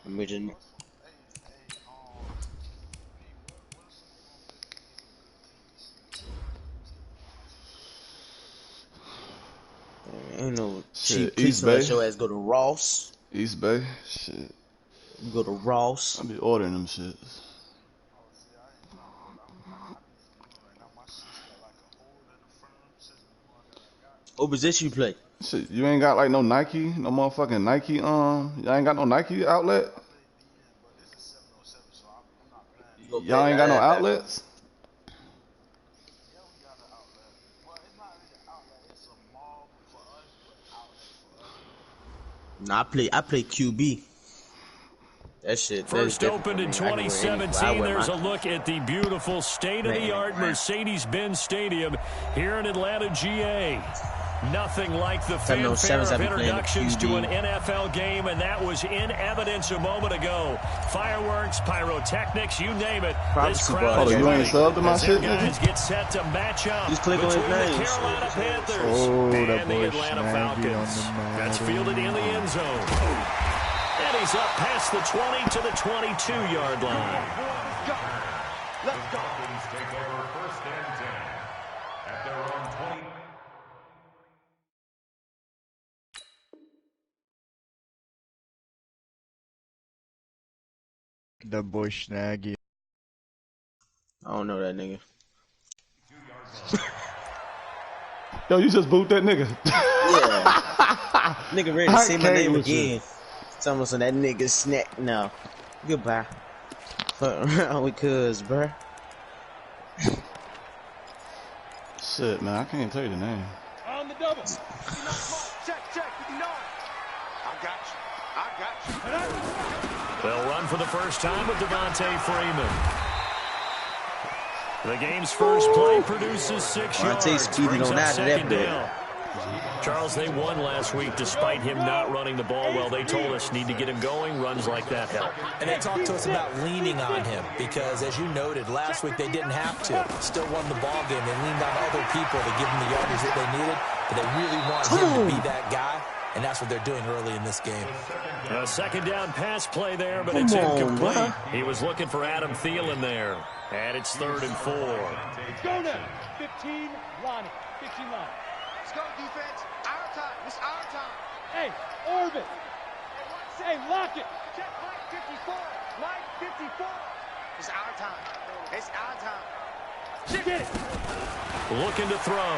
Imagine. Ain't no cheap. Please let your ass go to Ross. East Bay, shit. You go to Ross. I be ordering them shits. What position you play? Shit, you ain't got like no Nike, no motherfucking Nike. Y'all ain't got no Nike outlet. Y'all ain't got no outlets. Nah, I play QB. That shit. First opened in 2017. There's a look at the beautiful state-of-the-art Mercedes-Benz Stadium here in Atlanta, GA. Nothing like the fanfare of introductions to an NFL game, and that was in evidence a moment ago. Fireworks, pyrotechnics, you name it. This crowd is you ain't subbed to my shit, guys get set to match up between the Carolina Panthers and the Atlanta Falcons. That's fielded in the end zone. And he's up past the 20 to the 22-yard line. Let's go. Falcons take over first and 10 at their own 20. The boy Snaggy. I don't know that nigga. Yo, you just booed that nigga. Yeah. Nigga ready to say my name again. Tell me so that nigga snack now. Goodbye. Fuck around with cuz, bruh. Shit, man, I can't tell you the name. On the double. Check, 59. I got you. They'll run for the first time with Devontae Freeman. The game's first play produces 6 yards. Brings up second down. Charles, they won last week despite him not running the ball well. They told us need to get him going. Runs like that help. And they talked to us about leaning on him because, as you noted, last week they didn't have to. Still won the ball game. They leaned on other people to give them the yardage that they needed, but they really want him to be that guy, and that's what they're doing early in this game. A second down pass play there, but it's incomplete. He was looking for Adam Thielen there, and it's 3rd and 4. Let's go now. 15, Lonnie. 15 line. Let's go, defense. Our time. It's our time. Hey, Orbit. Hey, lock it. Check Mike 54. Mike 54. It's our time. It's our time. Get it. Looking to throw.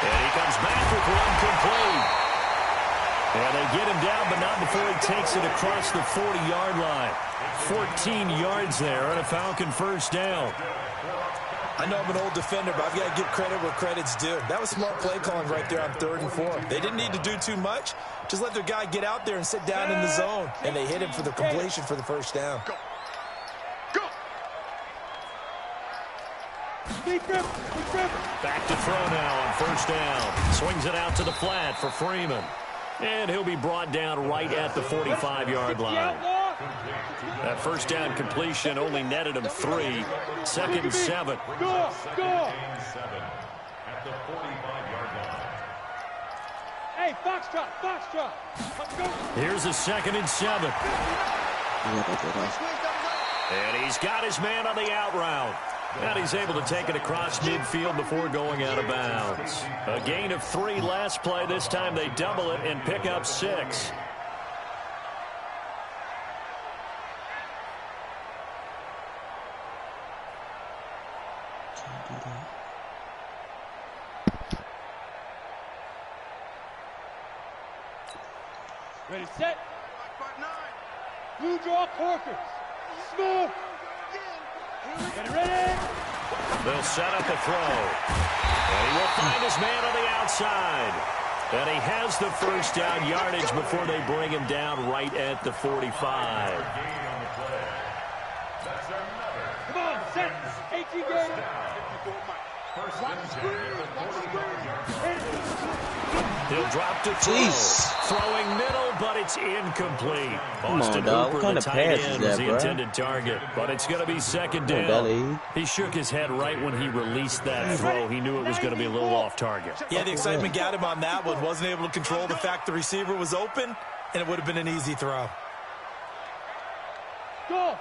And he comes back with one complete. And they get him down, but not before he takes it across the 40-yard line. 14 yards there on a Falcon first down. I know I'm an old defender, but I've got to give credit where credit's due. That was smart play calling right there on 3rd and 4. They didn't need to do too much. Just let their guy get out there and sit down in the zone. And they hit him for the completion for the first down. Go. Go. Back to throw now on first down. Swings it out to the flat for Freeman. And he'll be brought down right at the 45-yard line. That first down completion only netted him 3. 2nd and 7. Go. Hey, Foxtrot. Here's a 2nd and 7. And he's got his man on the out route. And he's able to take it across midfield before going out of bounds. A gain of 3 last play. This time they double it and pick up 6. Ready, set. Blue draw Corkers. Smooth. Ready. They'll set up a throw. And he will find his man on the outside. And he has the first down yardage before they bring him down right at the 45. Come on, set. 18 game. He'll drop to throw. Throwing middle, but it's incomplete. Austin Hooper, the tight end, was the intended target, but it's going to be second down. He shook his head right when he released that throw. He knew it was going to be a little off target. Yeah, the excitement got him on that one. Wasn't able to control the fact the receiver was open, and it would have been an easy throw. Go!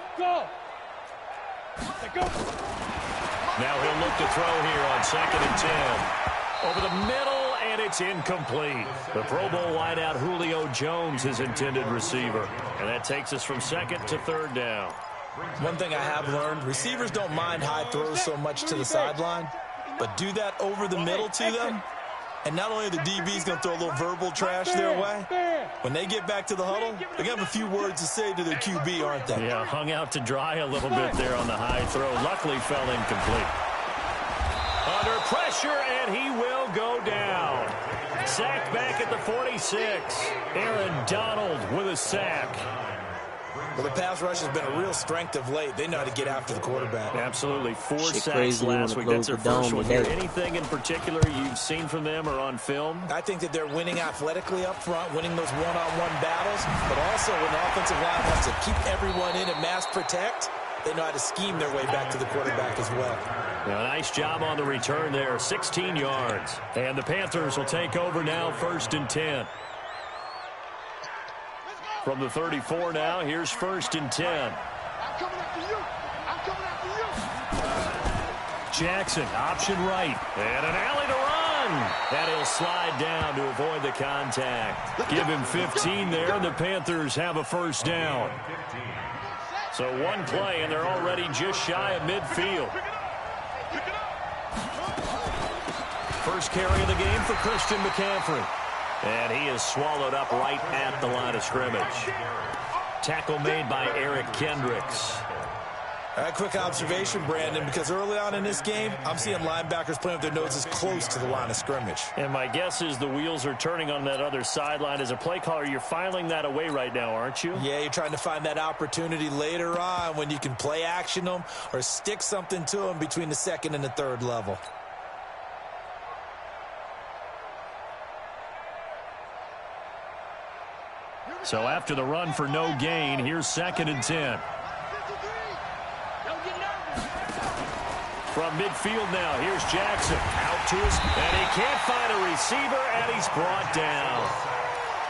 Now he'll look to throw here on 2nd and 10. Over the middle, and it's incomplete. The Pro Bowl wideout Julio Jones, his intended receiver. And that takes us from 2nd to 3rd down. One thing I have learned, receivers don't mind high throws so much to the sideline, but do that over the middle to them, and not only are the DBs going to throw a little verbal trash their way, when they get back to the huddle, they're going to have a few words to say to their QB, aren't they? Yeah, hung out to dry a little bit there on the high throw. Luckily fell incomplete. Under pressure, and he will go down. Sacked back at the 46. Aaron Donald with a sack. Well, the pass rush has been a real strength of late. They know how to get after the quarterback. Absolutely. 4 sacks last week. That's their first one here. Anything in particular you've seen from them or on film? I think that they're winning athletically up front, winning those one-on-one battles, but also when the offensive line has to keep everyone in and mass protect, they know how to scheme their way back to the quarterback as well. Yeah, nice job on the return there. 16 yards. And the Panthers will take over now, 1st and 10. From the 34 now, here's 1st and 10. I'm coming after you. I'm coming after you. Jackson, option right. And an alley to run. And he'll slide down to avoid the contact. Give him 15 there, and the Panthers have a 1st down. So one play, and they're already just shy of midfield. First carry of the game for Christian McCaffrey. And he is swallowed up right at the line of scrimmage. Tackle made by Eric Kendricks. A quick observation, Brandon, because early on in this game, I'm seeing linebackers playing with their noses close to the line of scrimmage. And my guess is the wheels are turning on that other sideline. As a play caller, you're filing that away right now, aren't you? Yeah, you're trying to find that opportunity later on when you can play action them or stick something to them between the 2nd and the 3rd level. So after the run for no gain, here's 2nd and 10. From midfield now, here's Jackson. Out to his, and he can't find a receiver, and he's brought down.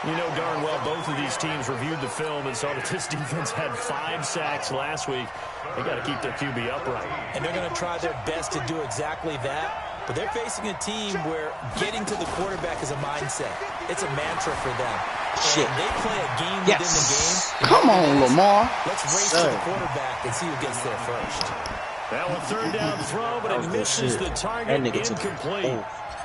You know darn well both of these teams reviewed the film and saw that this defense had 5 sacks last week. They got to keep their QB upright. And they're going to try their best to do exactly that. But they're facing a team where getting to the quarterback is a mindset. It's a mantra for them. Shit. And they play a game within the game. Come on, Lamar. Let's race to the quarterback and see who gets there first. That one 3rd down throw, but it misses the target, incomplete.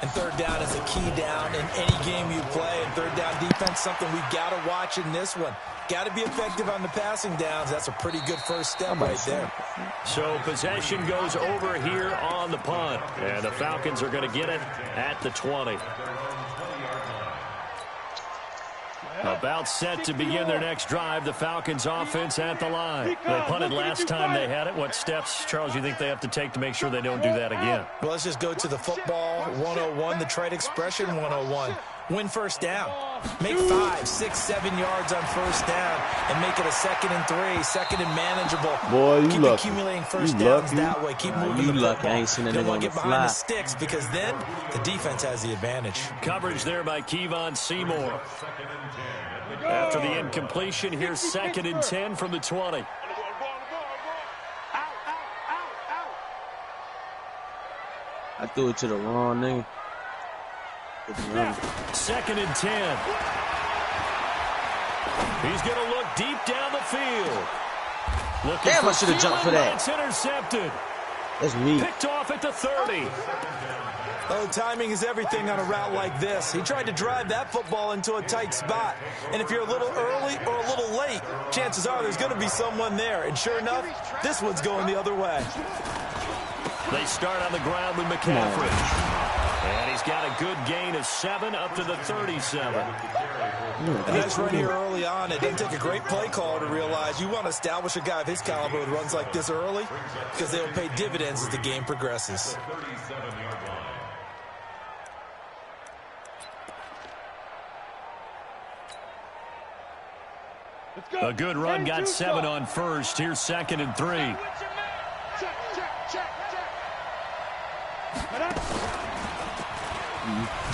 And 3rd down is a key down in any game you play. And 3rd down defense, something we've got to watch in this one. Got to be effective on the passing downs. That's a pretty good first step right there. So possession goes over here on the punt. And the Falcons are going to get it at the 20. About set to begin their next drive. The Falcons offense at the line. They punted last time they had it. What steps, Charles, you think they have to take to make sure they don't do that again? Well, let's just go to the football 101, the trade expression 101. Win 1st down. Make 5, 6, 7 yards on 1st down and make it a 2nd and 3, 2nd and manageable. Boy, you keep lucky. accumulating 1st downs that way. Keep moving the football. I ain't seen that you don't nigga want to on get the behind fly. the sticks because then the defense has the advantage. Coverage there by Kevon Seymour. After the incompletion, here's 2nd and 10 from the 20. I threw it to the wrong nigga. 2nd and 10. He's going to look deep down the field. Looking Damn, for I should have jumped for that. It's intercepted. That's me. Picked off at the 30. Oh, timing is everything on a route like this. He tried to drive that football into a tight spot. And if you're a little early or a little late, chances are there's going to be someone there. And sure enough, this one's going the other way. They start on the ground with McCaffrey. And he's got a good gain of 7 up to the 37. And that's right here early on. It doesn't take a great play caller to realize you want to establish a guy of his caliber with runs like this early because they'll pay dividends as the game progresses. A good run got 7 on first. Here's 2nd and 3.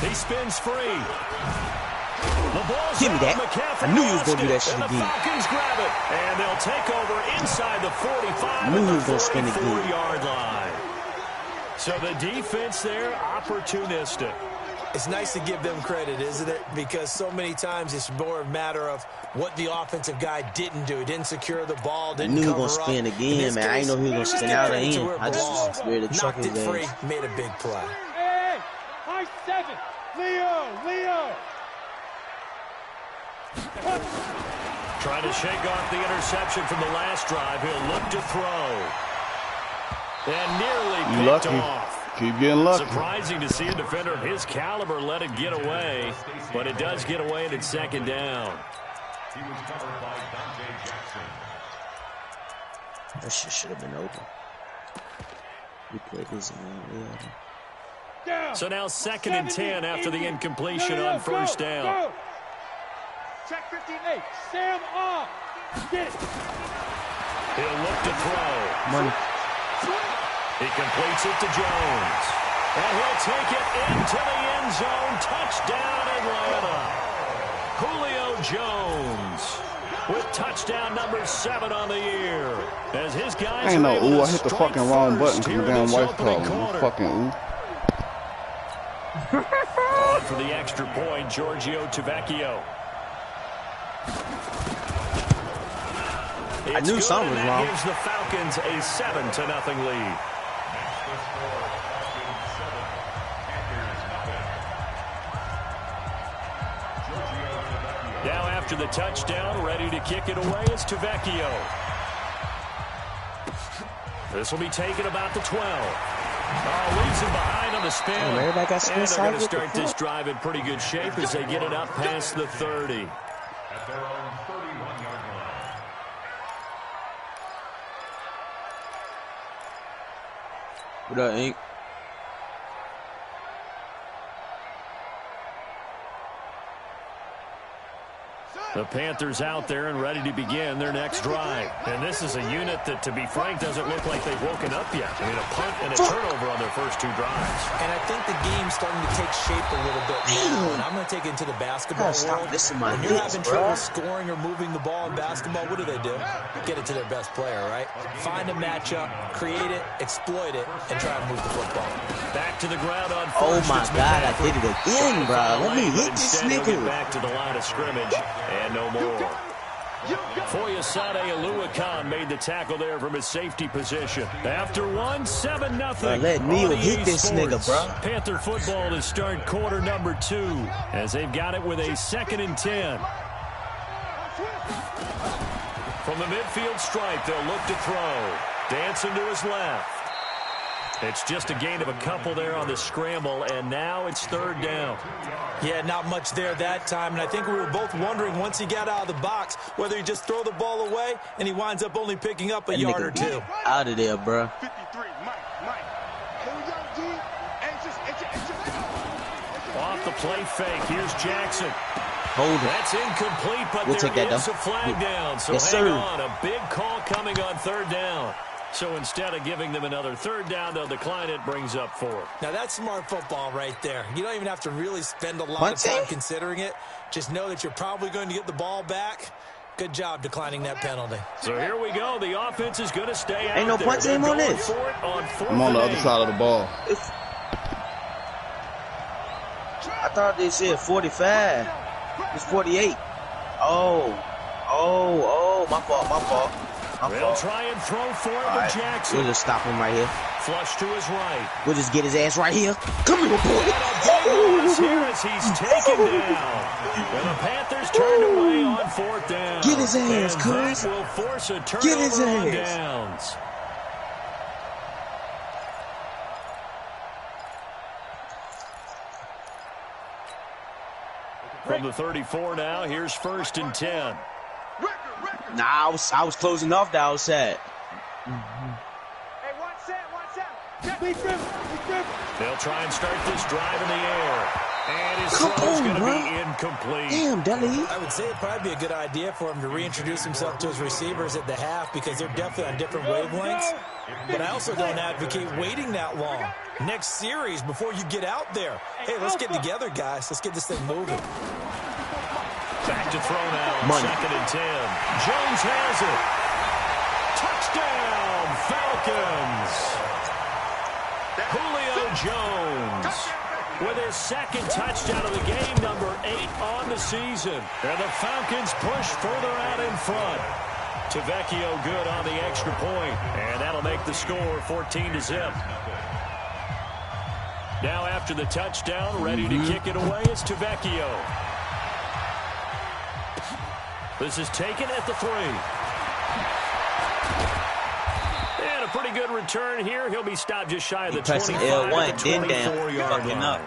He spins free. The ball's give me that. McCaffrey I knew you was going to do that shit and again. The Falcons grab it, and they'll take over inside the 45 I knew and he was the going to spin it again. 44-yard line. So the defense there, opportunistic. It's nice to give them credit, isn't it? Because so many times it's more a matter of what the offensive guy didn't do. He didn't secure the ball, didn't I knew he cover was going to spin up. again, man. I didn't know he was going to spin out of in. I just was scared to chuck Knocked his it free, ass. made a big play. Hey, high 7. Leo. Trying to shake off the interception from the last drive. He'll look to throw. And nearly picked off. Keep getting lucky. Surprising to see a defender of his caliber let it get away, but it does get away and it's 2nd down. He was covered by Dante Jackson. That shit should have been open. We played this in So now 2nd and 10 after the incompletion on first down. Go. Check 58. Sam off. Get it. He'll look to throw. Money. He completes it to Jones. And he'll take it into the end zone. Touchdown, Atlanta. Julio Jones with touchdown number 7 on the year. As his guys I ain't know, ooh, I hit the strike fucking wrong button first because here the in damn this wife opening called me. quarter. Fucking ooh. On for the extra point, Giorgio Tavecchio. I knew something was wrong. Gives the Falcons a 7-0 lead. Now after the touchdown, ready to kick it away, it's Tavecchio. This will be taken about the 12. Leaves him behind on the spin. Oh, everybody got spin and they're going to side start this drive in pretty good shape as they get it up past the 30. At their own 31-yard line. What up, Ink? The Panthers out there and ready to begin their next drive. And this is a unit that, to be frank, doesn't look like they've woken up yet. I mean, a punt and a turnover on their first 2 drives. And I think the game's starting to take shape a little bit now. And I'm going to take it into the basketball world. When you're having trouble scoring or moving the ball in basketball, what do? Get it to their best player, right? Find a matchup, create it, exploit it, and try to move the football. Back to the ground on Oh first. my God, I did it again, bro. Let me hit this Instead, he'll nigga. get back to the line of scrimmage and no more. Foyesade Aluakan made the tackle there from his safety position. After 7-0. Let Neil hit this nigga, bro. Panther football to start quarter number 2 as they've got it with a 2nd and 10. From the midfield stripe, they'll look to throw. Dancing to his left. It's just a gain of a couple there on the scramble, and now it's 3rd down. Yeah, not much there that time, and I think we were both wondering once he got out of the box whether he just throw the ball away, and he winds up only picking up a yard or 2. Out of there, bro. 53, Mike. Here we go, G. Off the play fake, here's Jackson. Hold it. That's incomplete, but We'll take there that, is though. a flag down, so Yes, hang sir. on. A big call coming on 3rd down. So instead of giving them another 3rd down, they'll decline it, brings up 4th. Now, that's smart football right there. You don't even have to really spend a lot of time considering it. Just know that you're probably going to get the ball back. Good job declining that penalty. So here we go. The offense is going to stay out Ain't no there. punch team on this. I'm on the other side of the ball. I thought they said 45. It's 48. Oh, my fault. They'll try and throw for it with Jackson. We'll just stop him right here. Flush to his right. We'll just get his ass right here. Come here, boy. Here as he's taken down. And the Panthers turned away on 4th down. Get his ass, and cuz. that will force a turnover Get his on ass. downs. From the 34 now, here's 1st and 10. Nah, I was closing off the outside. Hey, one set. They'll try and start this drive in the air. And his throw's going to be incomplete. Damn, Dudley. I would say it'd probably be a good idea for him to reintroduce himself to his receivers at the half because they're definitely on different wavelengths. But I also don't advocate waiting that long. Next series, before you get out there. Hey, let's get together, guys. Let's get this thing moving. Back to throw now. Money. 2nd and 10. Jones has it. Touchdown, Falcons. Julio Jones with his 2nd touchdown of the game, number 8 on the season. And the Falcons push further out in front. Tavecchio good on the extra point, and that'll make the score 14-0. Now after the touchdown, ready to kick it away is Tavecchio. This is taken at the 3. And a pretty good return here. He'll be stopped just shy of the 25 L1, at the 24-yard line. up.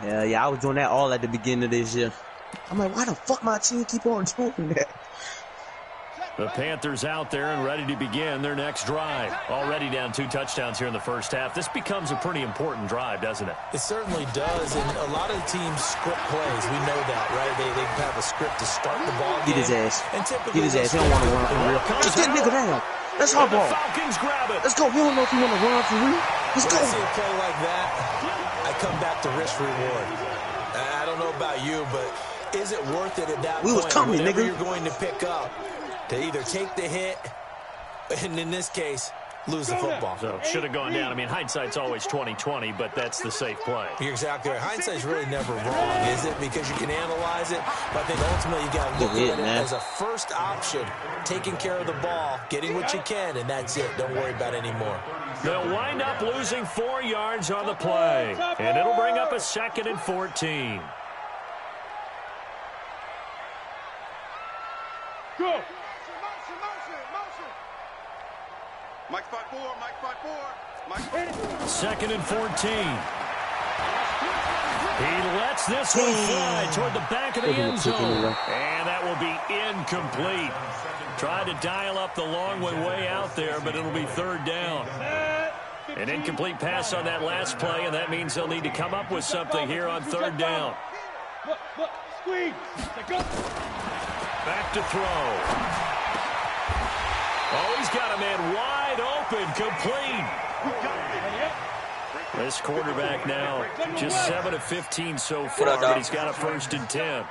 Yeah, I was doing that all at the beginning of this year. I'm like, why the fuck my team keep on doing that? The Panthers out there and ready to begin their next drive. Already down 2 touchdowns here in the first half. This becomes a pretty important drive, doesn't it? It certainly does, and a lot of teams script plays. We know that, right? They have a script to start the ball game. Get his ass. And typically Get his ass. He don't want to run for real. Just get nigga down. That's our ball. Falcons grab it. Let's go. We don't know if you want to run for real. Let's When go. I see a play like that, I come back to risk reward. I don't know about you, but is it worth it at that We point? was coming, Whatever nigga. you're going to pick up to either take the hit, and in this case, lose the football. So should have gone down. I mean, hindsight's always 20/20, but that's the safe play. You're exactly right. Hindsight's really never wrong, is it? Because you can analyze it, but I think ultimately you got to look at it as a first option, taking care of the ball, getting what you can, and that's it. Don't worry about any more. They'll wind up losing 4 yards on the play, and it'll bring up a 2nd and 14. Go. Mike 5-4, Mike 5-4, 2nd and 14. He lets this one fly toward the back of the end zone. And that will be incomplete. Tried to dial up the long one way out there, but it'll be 3rd down. An incomplete pass on that last play, and that means they'll need to come up with something here on 3rd down. Look, squeeze. Back to throw. Oh, he's got a man wide open, complete. This quarterback now just 7 of 15 so far, but he's got a 1st and 10.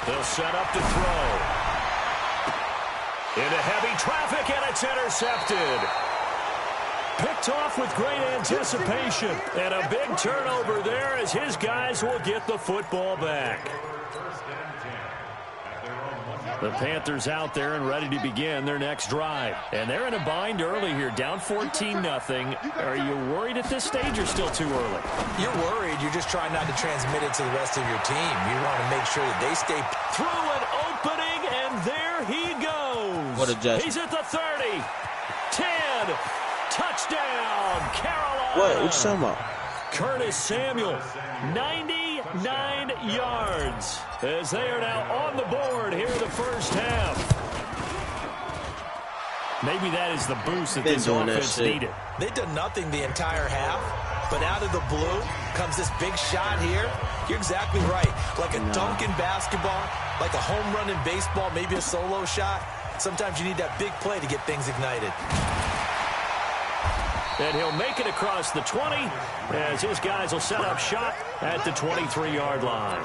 They'll set up to throw. Into heavy traffic, and it's intercepted. Picked off with great anticipation, and a big turnover there as his guys will get the football back. The Panthers out there and ready to begin their next drive. And they're in a bind early here, down 14-0. Are you worried at this stage or still too early? You're worried. You're just trying not to transmit it to the rest of your team. You want to make sure that they stay. Through an opening, and there he goes. What a judge. He's at the 30. 10. Touchdown, Carolina. What you talking about? Curtis Samuel, 99 yards, as they are now on the board here in the first half. Maybe that is the boost that this offense needed. They've done nothing the entire half, but out of the blue comes this big shot here. You're exactly right. Like a dunk in basketball, like a home run in baseball, maybe a solo shot. Sometimes you need that big play to get things ignited. And he'll make it across the 20 as his guys will set up shop at the 23-yard line.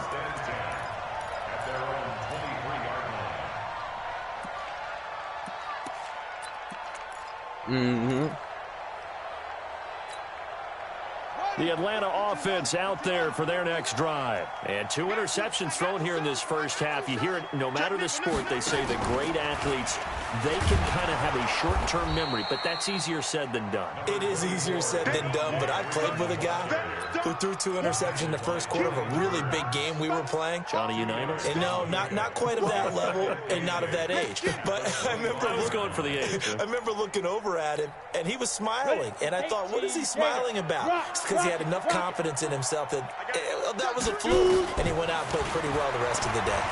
The Atlanta offense out there for their next drive. And 2 interceptions thrown here in this first half. You hear it no matter the sport, they say that great athletes they can kind of have a short-term memory, but that's easier said than done. It is easier said than done, but I played with a guy who threw 2 interceptions in the first quarter of a really big game we were playing. Johnny Unitas? And no, not quite of that level and not of that age. But I was going for the age. I remember looking over at him, and he was smiling. And I thought, what is he smiling about? It's because he had enough confidence in himself that that was a fluke. And he went out and played pretty well the rest of the day.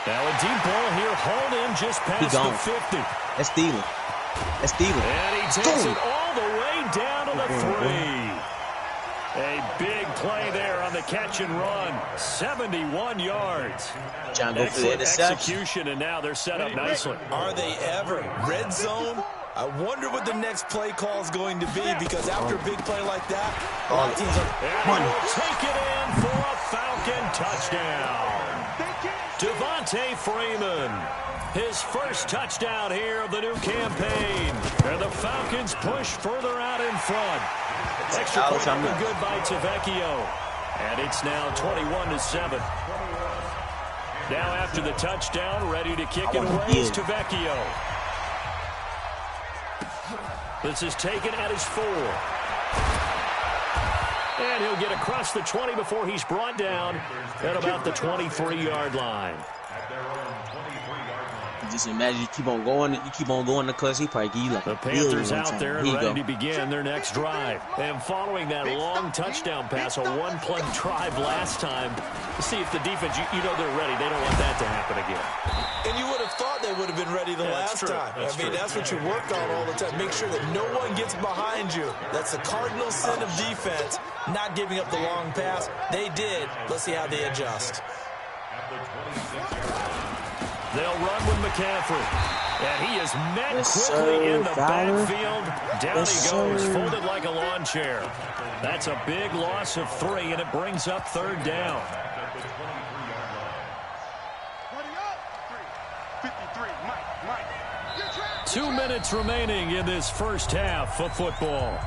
Now a deep ball here, hauled in just past the 50. That's Thielen. That's Thielen. And he takes it all the way down to the 3. A big play there on the catch and run. 71 yards. Excellent execution, and now they're set up nicely. Are they ever? Red zone? I wonder what the next play call is going to be, because after a big play like that, a lot of teams will take it in for a Falcon touchdown. Devontae Freeman, his first touchdown here of the new campaign. And the Falcons push further out in front. Extra point good by Tavecchio. And it's now 21-7. Now after the touchdown, ready to kick it away is Tavecchio. This is taken at his 4. And he'll get across the 20 before he's brought down at about the 23-yard line. Just imagine you keep on going to clutch, he probably give you like the Panthers out there and ready to begin their next drive. And following that long touchdown pass, a one-play drive last time, to see if the defense, you know they're ready. They don't want that to happen again. And you would have thought they would have been ready the last time. That's what you worked on all the time. Make sure that no one gets behind you. That's the cardinal sin of defense, not giving up the long pass. They did. Let's see how they adjust. They'll run with McCaffrey. And he is met quickly in the backfield. Down he goes, folded like a lawn chair. That's a big loss of 3, and it brings up 3rd down. 2 minutes remaining in this first half of football.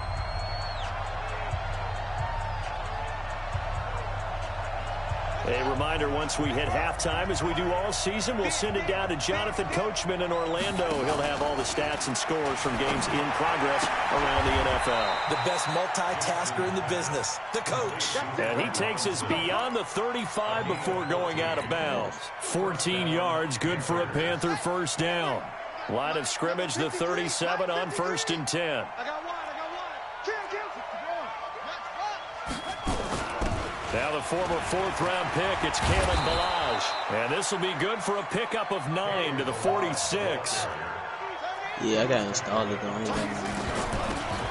A reminder, once we hit halftime, as we do all season, we'll send it down to Jonathan Coachman in Orlando. He'll have all the stats and scores from games in progress around the NFL. The best multitasker in the business, the coach. And he takes us beyond the 35 before going out of bounds. 14 yards, good for a Panther first down. Line of scrimmage, the 37 on 1st and 10. Now the former 4th-round pick, it's Kalen Ballage. And this will be good for a pickup of 9 to the 46. Yeah, I got installed it though.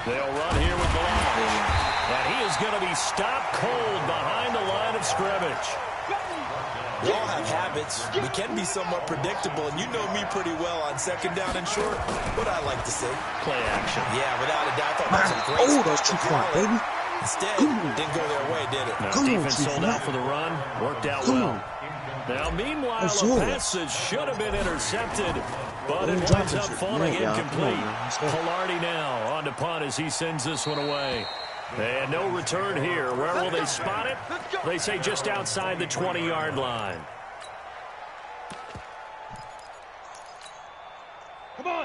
They'll run here with Ballage. And he is going to be stopped cold behind the line of scrimmage. We all have habits. We can be somewhat predictable, and you know me pretty well on 2nd down and short. What I like to see. Play action. Yeah, without a doubt. That was a great those 2 points, baby. Instead, didn't go their way, did it? No, defense sold out for the run. Worked out well. Now, meanwhile, a pass that should have been intercepted, but it winds up falling incomplete. Pilardi now on to punt as he sends this one away. And no return here. Where will they spot it? They say just outside the 20-yard line.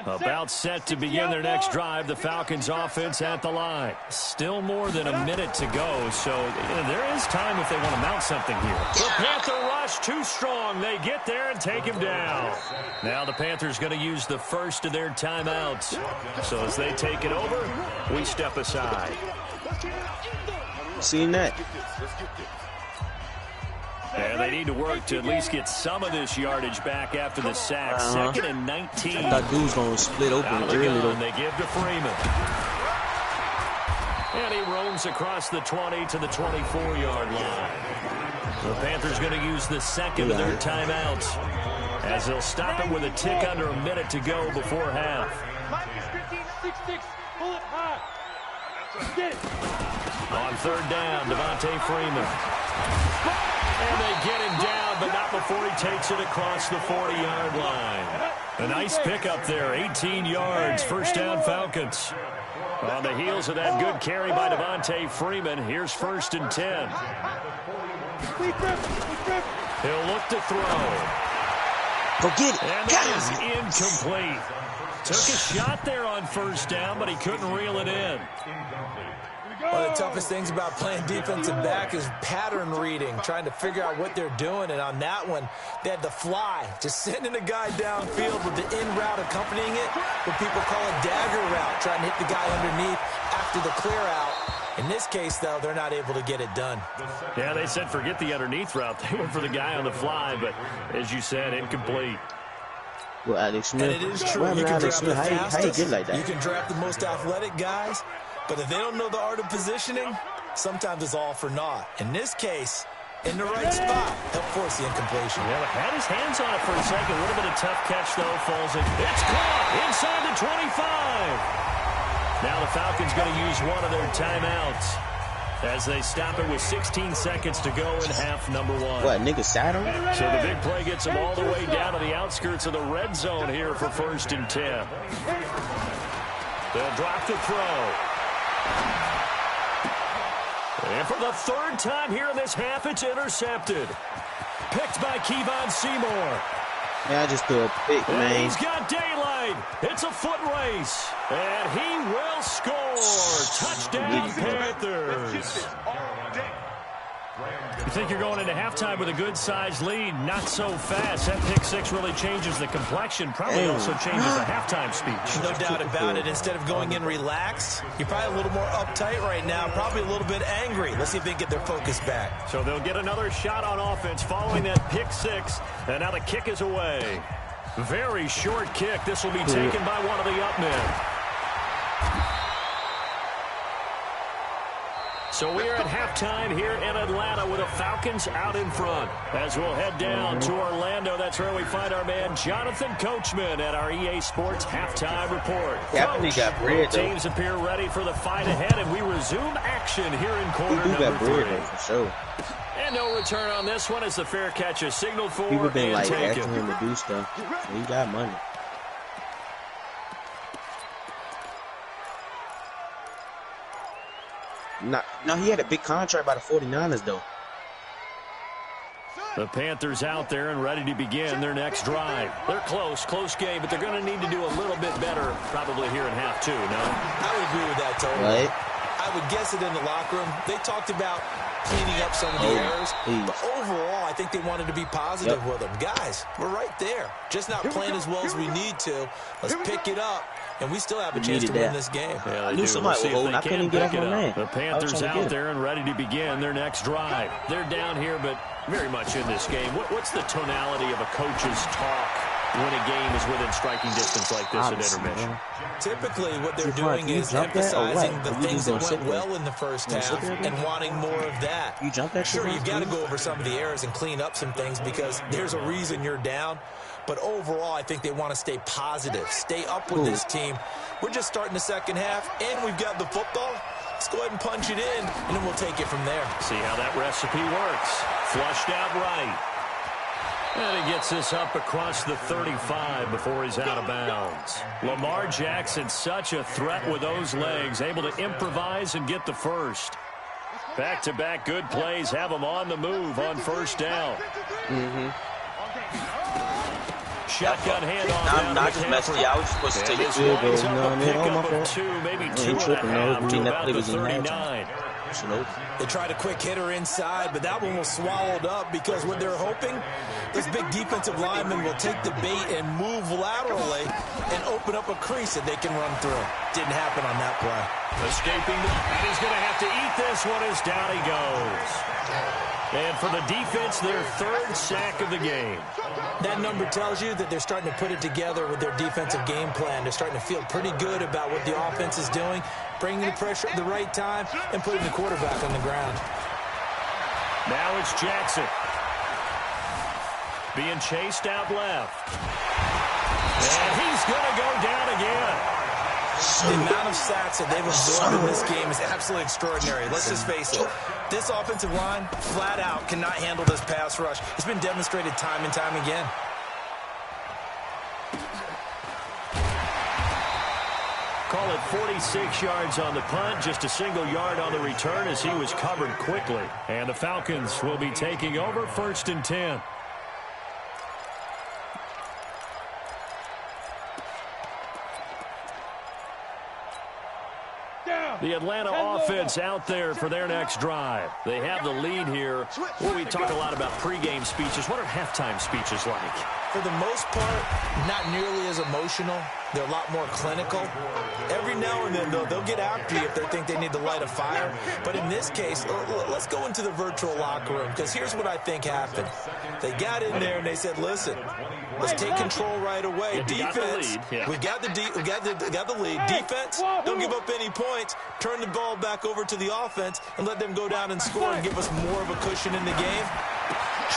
About set to begin their next drive. The Falcons offense at the line. Still more than a minute to go, so there is time if they want to mount something here. The Panther rush too strong. They get there and take him down. Now the Panthers going to use the first of their timeouts. So as they take it over, we step aside. Seen that. And they need to work to at least get some of this yardage back after the sack. 2nd and 19. I thought dude's going to split open early though. They give to Freeman. And he roams across the 20 to the 24-yard line. The Panthers going to use the 2nd of their timeouts, as they'll stop it with a tick under a minute to go before half. On 3rd down, Devontae Freeman. And they get him down, but not before he takes it across the 40-yard line. A nice pickup there, 18 yards, first down Falcons. On the heels of that good carry by Devontae Freeman, here's 1st and 10. He'll look to throw. Go get it. And that is incomplete. Took a shot there on first down, but he couldn't reel it in. One of the toughest things about playing defensive back is pattern reading, trying to figure out what they're doing. And on that one, they had to fly, just sending a guy downfield with the in route accompanying it, what people call a dagger route, trying to hit the guy underneath after the clear out. In this case, though, they're not able to get it done. Yeah, they said forget the underneath route. They went for the guy on the fly, but as you said, incomplete. Well, Alex Smith. And it is true. You can draft the fastest. How you get like that? You can draft the most athletic guys, but if they don't know the art of positioning, sometimes it's all for naught. In this case, in the right spot, help force the incompletion. Yeah, had his hands on it for a second. A little bit of tough catch, though. Falls in. It's caught inside the 25. Now the Falcons going to use one of their timeouts as they stop it with 16 seconds to go in half number one. What, nigga sat on? So the big play gets them all the way down to the outskirts of the red zone here for 1st and 10. They'll drop the throw. And for the 3rd time here in this half, it's intercepted. Picked by Kevon Seymour. Yeah, I just threw a pick, man. And he's got daylight. It's a foot race. And he will score. Touchdown, Panthers. You think you're going into halftime with a good-sized lead. Not so fast. That pick six really changes the complexion. Probably also changes the halftime speech. No doubt about it. Instead of going in relaxed, you're probably a little more uptight right now. Probably a little bit angry. Let's see if they can get their focus back. So they'll get another shot on offense following that pick six. And now the kick is away. Very short kick. This will be taken by one of the up men. So we are at halftime here in Atlanta with the Falcons out in front. As we'll head down to Orlando, that's where we find our man Jonathan Coachman at our EA Sports Halftime Report. Coach, got bread, teams appear ready for the fight ahead, and we resume action here in quarter number 3. For sure. And no return on this one as the fair catch is signaled for. People been like taken. asking him to do stuff. He got money. No, he had a big contract by the 49ers, though. The Panthers out there and ready to begin their next drive. They're close game, but they're going to need to do a little bit better probably here in half 2, no? I would agree with that, totally. Right? I would guess it in the locker room. They talked about cleaning up some of the errors. But overall, I think they wanted to be positive with them. Guys, we're right there. Just not playing as well as we need to. Let's pick it up. And we still have a chance to win this game. Yeah, I knew somebody would hold. I couldn't get off my man. The Panthers out there and ready to begin their next drive. They're down here, but very much in this game. What's the tonality of a coach's talk when a game is within striking distance like this at intermission? Typically, what they're doing is emphasizing the things that went well in the first half and wanting more of that. You jump that? Sure, you've got to go over some of the errors and clean up some things because there's a reason you're down. But overall, I think they want to stay positive, stay up with this team. We're just starting the second half, and we've got the football. Let's go ahead and punch it in, and then we'll take it from there. See how that recipe works. Flushed out right. And he gets this up across the 35 before he's out of bounds. Lamar Jackson, such a threat with those legs, able to improvise and get the first. Back-to-back good plays have him on the move on first down. Shotgun handoff. Not just messy. I was supposed to take a field goal. You know what I mean? Oh, my God. Maybe 2.5 to about the 39. They tried a quick hitter inside, but that one was swallowed up because what they're hoping, this big defensive lineman will take the bait and move laterally and open up a crease that they can run through. Didn't happen on that play. Escaping, and he's going to have to eat this one as down he goes. And for the defense, their 3rd sack of the game. That number tells you that they're starting to put it together with their defensive game plan. They're starting to feel pretty good about what the offense is doing, bringing the pressure at the right time, and putting the quarterback on the ground. Now it's Jackson. Being chased out left. And he's going to go down again. The amount of sacks that they've absorbed in this game is absolutely extraordinary. Let's just face it. This offensive line, flat out, cannot handle this pass rush. It's been demonstrated time and time again. Call it 46 yards on the punt, just a single yard on the return as he was covered quickly. And the Falcons will be taking over 1st and 10. The Atlanta offense out there for their next drive. They have the lead here. Well, we talk a lot about pregame speeches. What are halftime speeches like? For the most part, not nearly as emotional. They're a lot more clinical. Every now and then, though, they'll get after you if they think they need to light a fire. But in this case, let's go into the virtual locker room, because here's what I think happened. They got in there and they said, listen, let's take control right away. Defense, we got the lead. Defense, don't give up any points. Turn the ball back over to the offense and let them go down and score and give us more of a cushion in the game.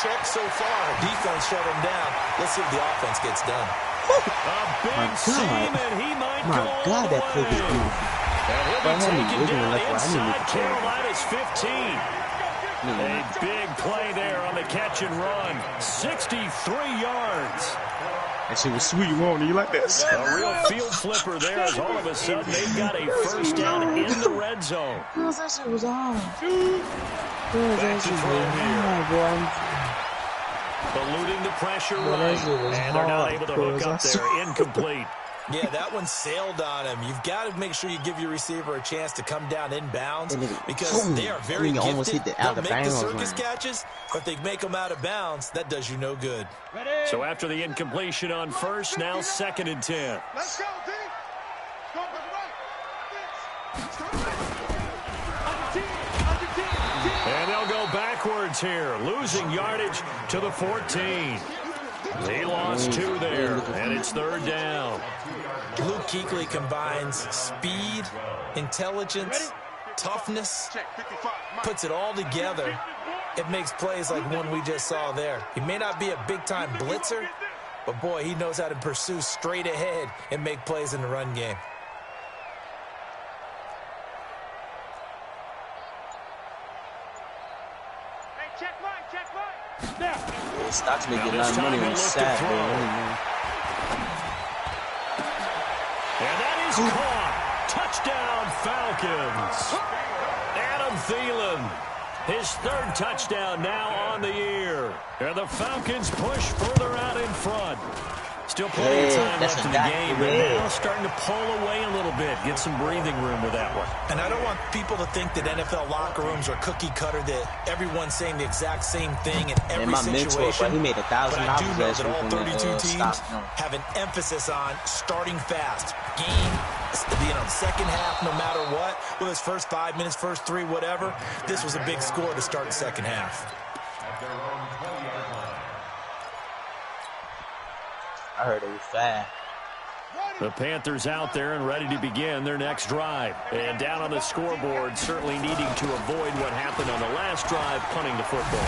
Check so far. Defense shut them down. Let's see if the offense gets done. A big seam, and he might go all the that play was way. beautiful. And he'll be taken down inside Carolina's 15. A big play there on the catch and run. 63 yards. That shit was sweet, won't you like that? A real field flipper there as all of a sudden they've got a first down in the red zone. That shit was on. Back to throw here. Eluding the pressure right, and they're not able to hook up there. Incomplete. Yeah, that one sailed on him. You've got to make sure you give your receiver a chance to come down inbounds, because they are very gifted. They'll make the circus catches, but if they make them out of bounds, that does you no good. So after the incompletion on first, now 2nd and 10. Let's go, D. Go to the right. And they'll go backwards here, losing yardage to the 14. He lost 2 there, and it's 3rd down. Luke Kuechly combines speed, intelligence, toughness, puts it all together. It makes plays like one we just saw there. He may not be a big-time blitzer, but boy, he knows how to pursue straight ahead and make plays in the run game. Stocks make a lot of money on the side, man. And that is caught. Touchdown, Falcons. Adam Thielen, his 3rd touchdown now on the year. And the Falcons push further out in front. Still plenty of time left in the game, but now starting to pull away a little bit. Get some breathing room with that one. And I don't want people to think that NFL locker rooms are cookie cutter, that everyone's saying the exact same thing in every situation. He made $1,000 but I do know that all 32 teams have an emphasis on starting fast. Game, second half, no matter what. Whether it's first 5 minutes, first 3, whatever. This was a big score to start the second half. I heard it was fast. The Panthers out there and ready to begin their next drive. And down on the scoreboard, certainly needing to avoid what happened on the last drive, punting the football.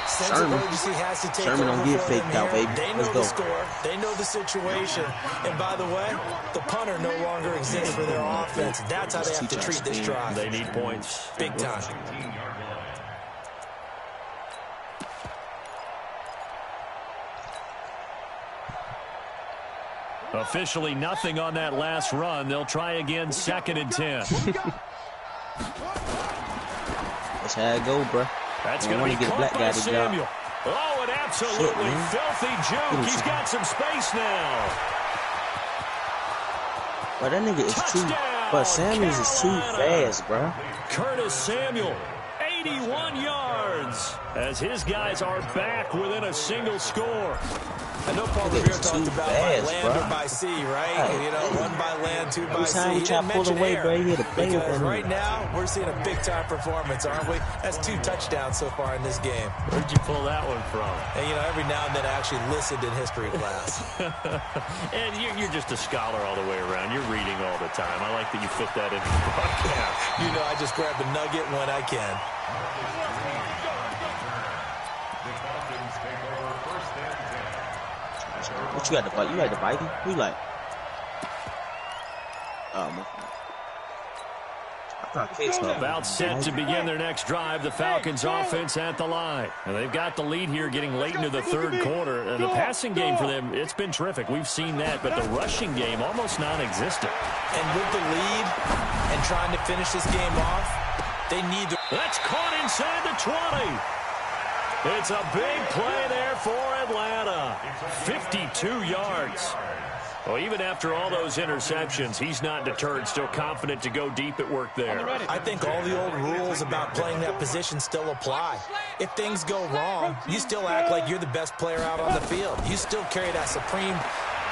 Sense of urgency has to take over don't get for them faked out, here. baby. They know the score. They know the situation. And by the way, the punter no longer exists for their offense. That's how they have to treat this drive. They need points. Big time. Officially nothing on that last run. They'll try again, 2nd and 10. That's how it go, bro. That's going to be caught by Samuel. Oh, an absolutely filthy juke. He's got some space now. But that nigga is too... But Samuels is too fast, bro. Curtis Samuel, 81 yards, as his guys are back within a single score. I know Paul Revere talked about by land or by sea, right? You know, 1 by land, 2 by sea. He didn't mention air, because right now we're seeing a big-time performance, aren't we? That's 2 touchdowns so far in this game. Where'd you pull that one from? And, you know, every now and then I actually listened in history class. And you're just a scholar all the way around. You're reading all the time. I like that you fit that into the broadcast. You know, I just grab a nugget when I can. What you got to bite? You like the Viking? Who you like? About set to begin their next drive. The Falcons offense at the line. And they've got the lead here getting late into the 3rd quarter. And the passing game for them, it's been terrific. We've seen that. But the rushing game, almost non-existent. And with the lead and trying to finish this game off, they need to... That's caught inside the 20. It's a big play there for Atlanta. 52 yards. Well, even after all those interceptions, he's not deterred, still confident to go deep at work there. I think all the old rules about playing that position still apply. If things go wrong, you still act like you're the best player out on the field. You still carry that supreme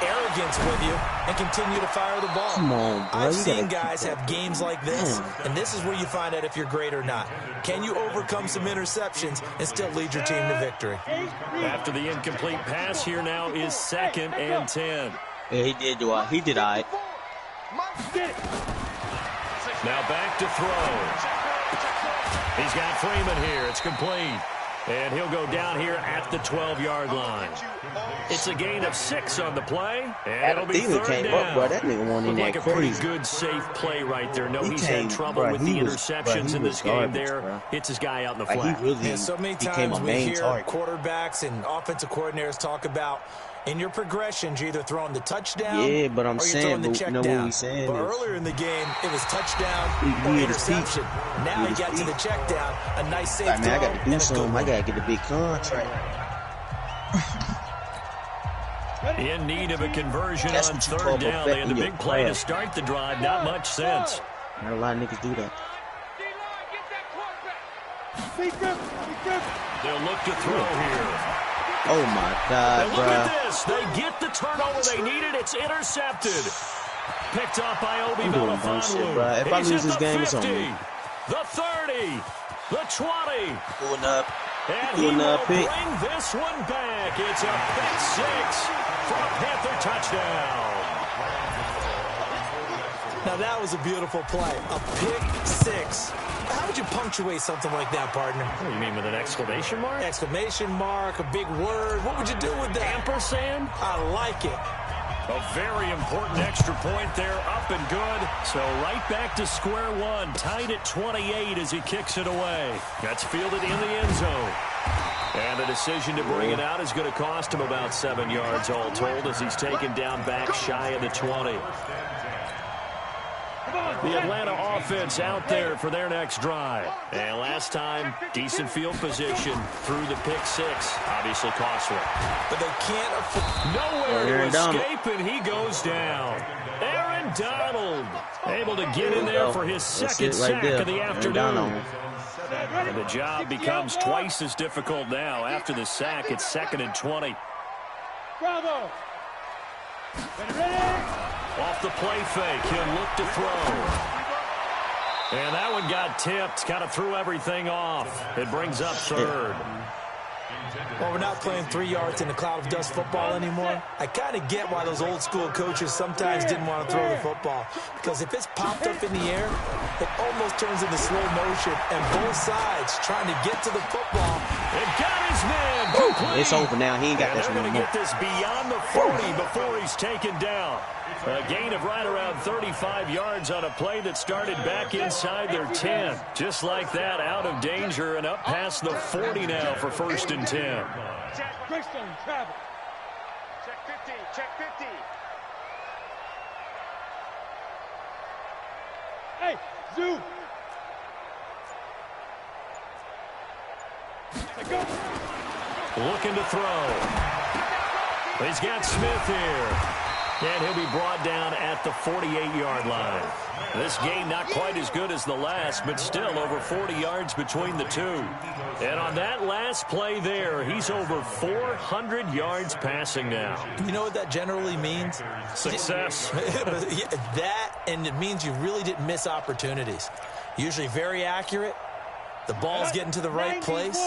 arrogance with you and continue to fire the ball. Come on, bro. I've seen guys have games like this, and this is where you find out if you're great or not. Can you overcome some interceptions and still lead your team to victory? After the incomplete pass, here now is 2nd and 10. Yeah, he did do it. He did all right. Now back to throw. He's got Freeman here. It's complete. And he'll go down here at the 12-yard line. It's a gain of 6 on the play, and it'll be Thielen 3rd came down. up, bro. That nigga won him Like like a pretty crazy. good, safe play right there. No, he's had trouble bro, with the was- interceptions bro, in this was garbage, game there. bro. Hits his guy out in the Like, flat. he really And so many became times a we main hear target. quarterbacks and offensive coordinators talk about in your progressions, you're either throwing the touchdown Yeah, but I'm or you're saying, throwing the but check you know down. what we saying But is- earlier in the game, it was touchdown He or hit his feet. interception. Now He he hit got his to the feet. check down, a nice safe Like, man, I throw, got to and do a good something. I one. got to get the big contract. In need of a conversion That's on what you 3rd call down. They had the perfecting your big play to craft. start the drive. Not much sense. Not a lot of niggas do that. They'll look to throw here. Oh, my God, And look bro. at this. They get the turnover they needed. It's intercepted. Picked up by Obi I'm doing bullshit, Melifonwu. bro. If I He's lose at this the game, it's 50, on me. the 30, the 20. Pulling up. And he Doing will that pick. bring this one back. It's a pick 6 for a Panther touchdown. Now that was a beautiful play, a pick 6. How would you punctuate something like that, partner? What do you mean, with an exclamation mark? Exclamation mark, a big word. What would you do with that? Ampersand? I like it. A very important extra point there, up and good. So right back to square one, tied at 28 as he kicks it away. That's fielded in the end zone. And the decision to bring it out is going to cost him about 7 yards all told as he's taken down back shy of the 20. The Atlanta offense out there for their next drive. And last time, decent field position through the pick 6. Obviously costly. But they can't afford... Nowhere to Aaron Donald. escape, and he goes down. Aaron Donald able to get in there for his second sack of the afternoon. And the job becomes twice as difficult now. After the sack, it's 2nd and 20. Bravo. Ready? Off the play fake, he'll look to throw. And that one got tipped, kind of threw everything off. It brings up 3rd. Well, we're not playing 3 yards in a cloud of dust football anymore. I kind of get why those old school coaches sometimes didn't want to throw the football. Because if it's popped up in the air, it almost turns into slow motion. And both sides trying to get to the football. It got his man. Complete. It's over now. He ain't got And that they're no going to more. get this beyond the 40 before he's taken down. A gain of right around 35 yards on a play that started back inside their 10. Just like that, out of danger and up past the 40 now for 1st and 10. Greystone, travel. Check 50. Check 50. Hey, Zoo. Go. Looking to throw. He's got Smith here. And he'll be brought down at the 48-yard line. This game not quite as good as the last, but still over 40 yards between the two. And on that last play there, he's over 400 yards passing now. You know what that generally means? Success. That, and it means you really didn't miss opportunities. Usually very accurate. The ball's getting to the right place.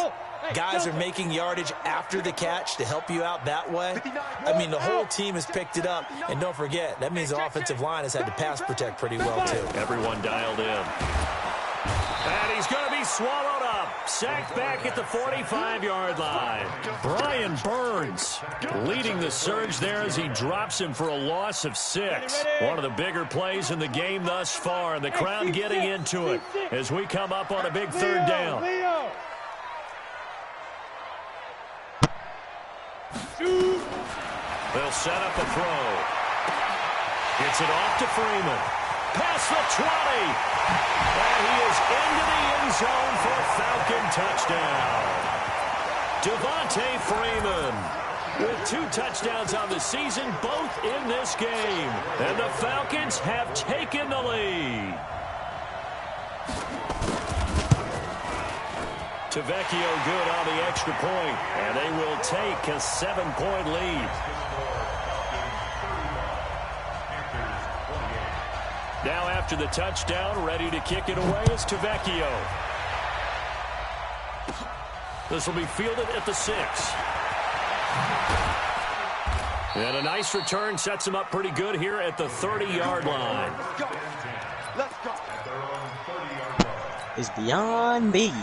Guys are making yardage after the catch to help you out that way. I mean, the whole team has picked it up. And don't forget, that means the offensive line has had to pass protect pretty well, too. Everyone dialed in. And he's going to be swallowed up. Sacked back at the 45-yard line. Brian Burns leading the surge there as he drops him for a loss of 6. One of the bigger plays in the game thus far. And the crowd getting into it as we come up on a big 3rd down. Leo. They'll set up a throw. Gets it off to Freeman. Past the 20. And he is into the end zone for a Falcon touchdown. Devontae Freeman with 2 touchdowns on the season, both in this game. And the Falcons have taken the lead. Vecchio good on the extra point, and they will take a 7-point lead. Now after the touchdown, ready to kick it away is Vecchio. This will be fielded at the 6. And a nice return sets him up pretty good here at the 30-yard line. Let's go. It's beyond me.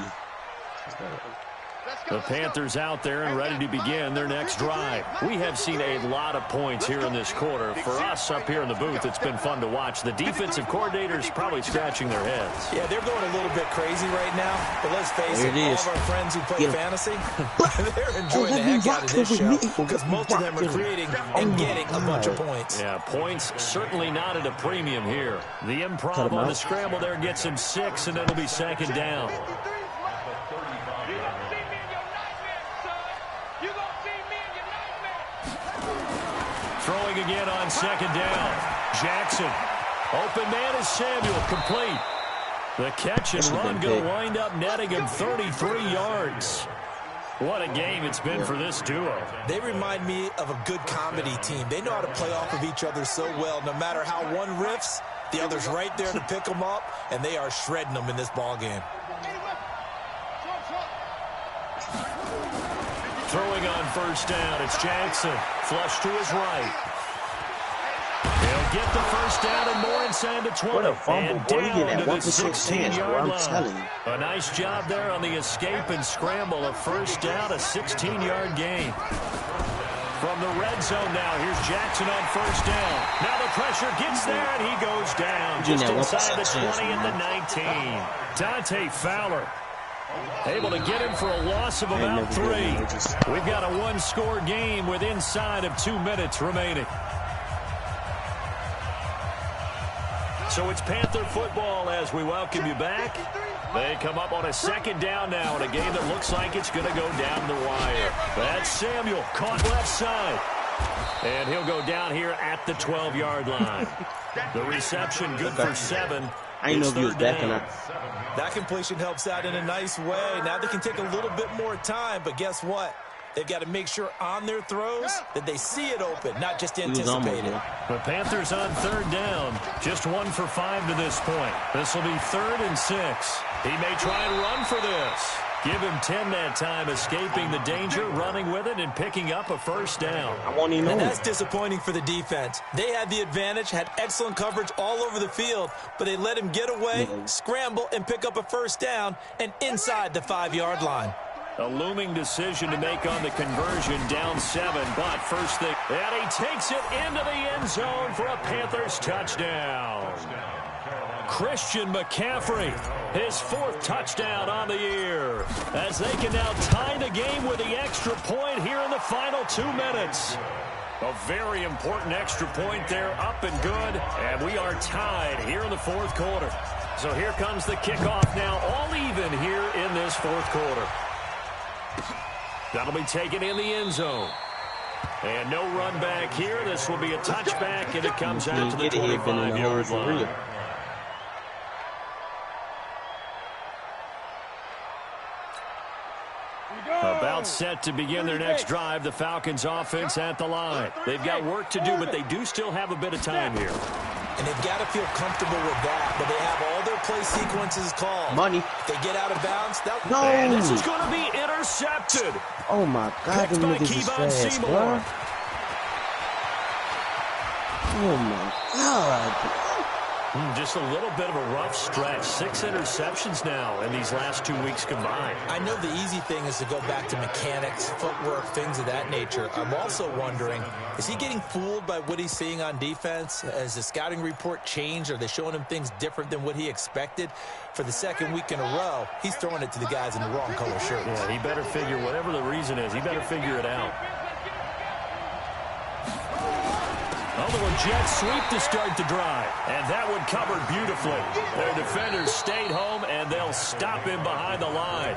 The Panthers out there and ready to begin their next drive. We have seen a lot of points here in this quarter. For us up here in the booth, it's been fun to watch. The defensive coordinators probably scratching their heads. Yeah, they're going a little bit crazy right now. But let's face it, all of our friends who play fantasy, they're enjoying the heck out of this show because most of them are creating and getting a bunch of points. Yeah, points certainly not at a premium here. The improv on the scramble there gets him 6, and it'll be 2nd down. Throwing again on 2nd down. Jackson. Open man is Samuel. Complete. The catch and run going to wind up netting him 33 yards. What a game it's been for this duo. They remind me of a good comedy team. They know how to play off of each other so well. No matter how one riffs, the other's right there to pick them up, and they are shredding them in this ball game. Throwing on 1st down, it's Jackson. Flush to his right. He'll get the 1st down and more inside the 20. What a fumble, and boy. down That to the 1% 16-yard I'm telling line. you. A nice job there on the escape and scramble. A 1st down, a 16-yard gain. From the red zone now, here's Jackson on 1st down. Now the pressure gets there, and he goes down. Just inside the 20 at the 19. Dante Fowler able to get him for a loss of about 3. We've got a 1-score game with inside of 2 minutes remaining. So it's Panther football as we welcome you back. They come up on a 2nd down now in a game that looks like it's going to go down the wire. That's Samuel, caught left side. And he'll go down here at the 12-yard line. The reception good for 7. I didn't know if he was backing up. That completion helps out in a nice way. Now they can take a little bit more time, but guess what? They've got to make sure on their throws that they see it open, not just anticipate it. The Panthers on 3rd down. Just 1 for 5 to this point. This will be 3rd and 6. He may try and run for this. Give him 10 that time, escaping the danger, running with it, and picking up a 1st down. And that's disappointing for the defense. They had the advantage, had excellent coverage all over the field, but they let him get away, scramble, and pick up a 1st down, and inside the 5-yard line. A looming decision to make on the conversion, down 7, but first thing, and he takes it into the end zone for a Panthers touchdown. Christian McCaffrey, his 4th touchdown on the year, as they can now tie the game with the extra point here in the final 2 minutes. A very important extra point there, up and good, and we are tied here in the 4th quarter. So here comes the kickoff now, all even here in this 4th quarter. That'll be taken in the end zone. And no run back here. This will be a touchback, and it comes out to the 25-yard line. About set to begin their next drive. The Falcons offense at the line. They've got work to do, but they do still have a bit of time here. And they've got to feel comfortable with that, but they have all their play sequences called. Money. If they get out of bounds, no. And this is going to be intercepted. Oh, my God. Them niggas is fast, bro. Oh, my God. Just a little bit of a rough stretch. 6 interceptions now in these last 2 weeks combined. I know the easy thing is to go back to mechanics, footwork, things of that nature. I'm also wondering, is he getting fooled by what he's seeing on defense? Has the scouting report changed? Are they showing him things different than what he expected? For the 2nd week in a row, he's throwing it to the guys in the wrong color shirts. Yeah, he better figure, whatever the reason is, he better figure it out. Oh, the Jets sweep to start the drive. And that one covered beautifully. Their defenders stayed home, and they'll stop him behind the line.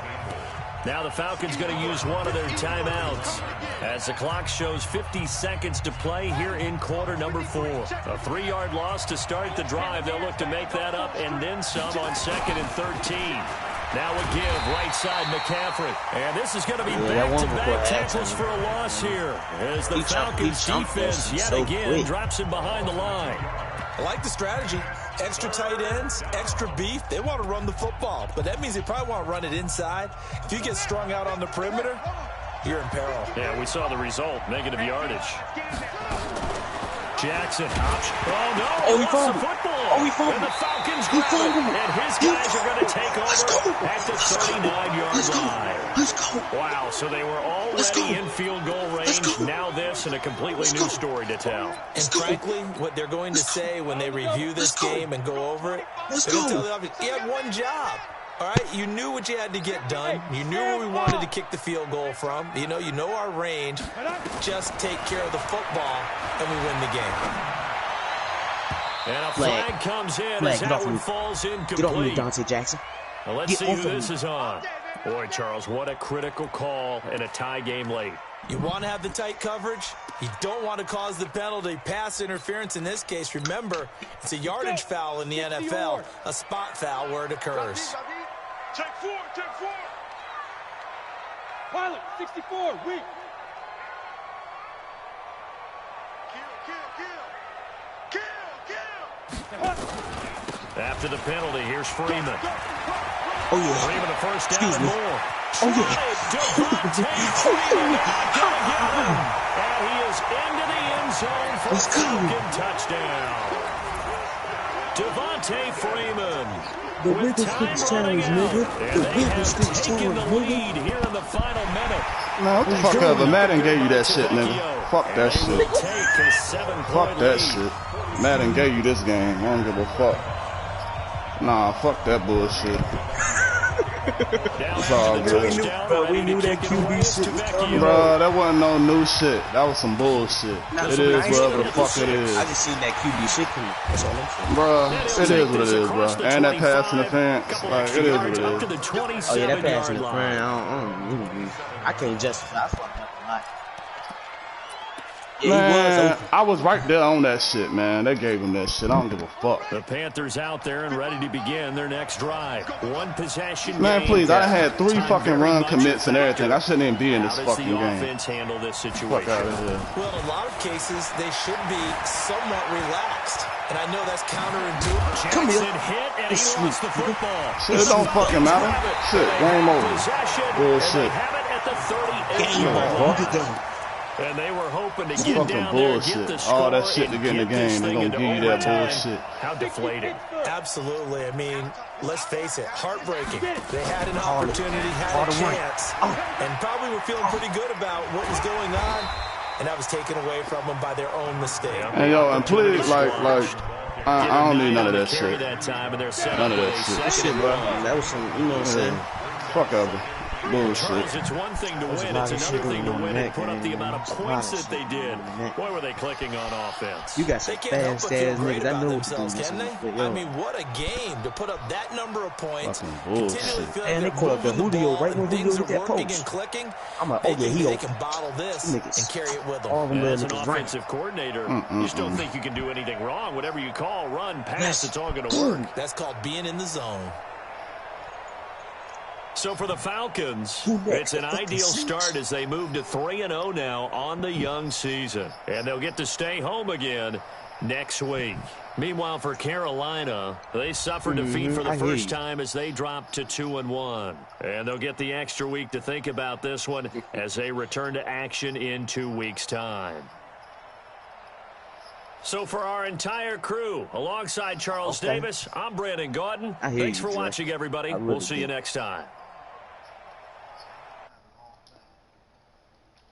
Now the Falcons going to use one of their timeouts as the clock shows 50 seconds to play here in quarter number 4. A 3-yard loss to start the drive. They'll look to make that up and then some on 2nd and 13. Now a give, right side McCaffrey. And this is going to be back-to-back tackles for a loss here as the Falcons defense yet again drops him behind the line. I like the strategy. Extra tight ends, extra beef. They want to run the football, but that means they probably want to run it inside. If you get strung out on the perimeter, you're in peril. Yeah, we saw the result, negative yardage. Jackson, option. Oh, no. He fumbled the football. he fumbled. And the Falcons grab it. And his guys are going to take over at the 39-yard line. Let's go. Wow, so they were already in field goal range. Now this and a completely new story to tell. And frankly, what they're going to say when they review this game and go over it, they're going to tell the audience, he had one job. All right, you knew what you had to get done. You knew where we wanted to kick the field goal from. You know our range. Just take care of the football, and we win the game. And a flag comes in as Howard falls incomplete. Get off me, Dante Jackson. Now let's see who this is on. Boy, Charles, what a critical call in a tie game late. You want to have the tight coverage. You don't want to cause the penalty. Pass interference in this case. Remember, it's a yardage foul in the NFL, a spot foul where it occurs. Check 4, check 4. Pilot, 64, weak. Kill. After the penalty, here's Freeman. Oh, yeah. Freeman the first down Excuse and me. more. Oh, yeah. Devontae Freeman gonna get him. And he is into the end zone for a Falcon touchdown. Devontae Freeman. The Wiggles Sticks Challenge, nigga. The Wiggles Sticks Challenge, nigga. Here in the final minute. Nah, what the fuck ever. Madden gave you that shit, nigga. Fuck that shit. Fuck that shit. Madden gave you this game. I don't give a fuck. Nah, fuck that bullshit. It's all good. We knew that QB shit was coming. Bro, that wasn't no new shit. That was some bullshit. It is whatever the fuck it is. I just seen that QB shit coming. That's all I'm saying. Bro, it is what it is, bro. And that pass interference, like, it is what it is. Oh, yeah, that pass interference, I can't justify. I fucked up a lot. Yeah, Man, I was right there on that shit, man. They gave him that shit. I don't give a fuck. The Panthers out there and ready to begin their next drive. One possession. Man, please, I had 3 fucking run commits and everything. I shouldn't even be in this fucking game. How does the offense handle this situation? Fuck out of here. Well, in a lot of cases, they should be somewhat relaxed. And I know that's counterintuitive. Jackson hit and he lost the football. Shit, it don't fucking matter. Shit, game over. Bullshit. They have it at the 38-yard line. And they were hoping to get down there and get the score. All that shit to get in the game, they're going to give you that bullshit. How deflating. Absolutely. I mean, let's face it, heartbreaking. They had an opportunity, had a chance, and probably were feeling pretty good about what was going on, and that was taken away from them by their own mistake. And yo, and please, like, I don't need none of that shit. None of that shit. That shit, bro. That was some, you know what I'm saying? Fuck ever. Bullshit. Charles, it's one thing to win, it's another thing to win and put up the amount of points that they did. Boy, were they clicking on offense. You got some fast ass niggas. I know what to do. I mean, what a game to put up that number of points. Fucking bullshit. And they caught up the Julio right when Julio hit that post. I'm like, oh yeah, they can bottle this and carry it with them. All them as an niggas offensive coordinator, you just don't think you can do anything wrong. Whatever you call, run, pass, it's all going to work. That's called being in the zone. So for the Falcons, it's an ideal start as they move to 3-0 now on the young season. And they'll get to stay home again next week. Meanwhile, for Carolina, they suffered defeat for the first time as they dropped to 2-1. And they'll get the extra week to think about this one as they return to action in 2 weeks' time. So for our entire crew, alongside Charles Davis, I'm Brandon Gordon. Thanks for watching, everybody. We'll see you next time.